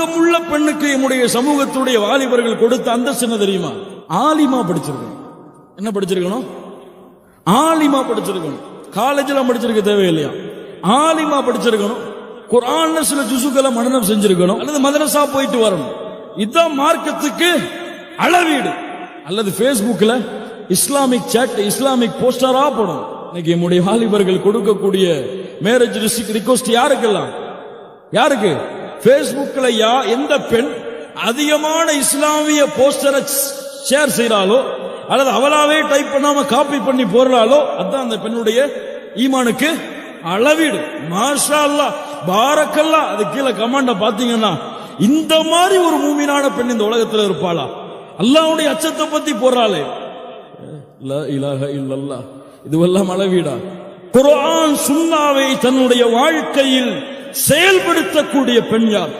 மார்க்கமுள்ள பெண்ணுக்கு நம்முடைய சமூகத்துடைய வாலிபர்கள் கொடுத்த அந்தஸ்து என்ன தெரியுமா? ஆலிமா படிச்சிருக்கணும். என்ன படிச்சிருக்கணும்? ஆலிமா படிச்சிருக்கணும். காலேஜ்ல படிச்சிருக்க தேவையில்லையா? ஆலிமா படிச்சிருக்கணும். குர்ஆன்ல சில ஜுசுக்களை மனனம் செஞ்சிருக்கணும், அல்லது மதரசா போயிட்டு வரணும். இதுதான் மார்க்கத்துக்கு அளவீடு. அல்லது Facebookல இஸ்லாமிக் சாட், இஸ்லாமிக் போஸ்டரா போடும். இன்னைக்கு நம்முடைய வாலிபர்கள் கொடுக்கக்கூடிய மேரேஜ் ரிக்வெஸ்ட் யாருக்கெல்லாம்? யாருக்கு? Facebookல எந்த பெண் அதிகமான இஸ்லாமிய போஸ்டரை ஷேர் செய்யறாளோ, அல்லது அவளாவே டைப் பண்ணாம காப்பி பண்ணி போறாளோ, அதான் அந்த பெண்ணுடைய ஈமானுக்கு அளவீடு. மாஷா அல்லாஹ், பாரக்கல்லாஹ். அது கீழே கமாண்ட பாத்தீங்கன்னா, இந்த மாதிரி ஒரு மூமினான பெண் இந்த உலகத்தில் இருப்பாளா? அல்லாஹ்வுடைய அச்சத்தை பத்தி போறாளே, லா இலாஹ இல்லல்லாஹ். இதுவெல்லாம் அளவீடா? குர்ஆன் சுன்னாவை தன்னுடைய வாழ்க்கையில் செயல்படுத்தக்கூடிய பெண் யார்?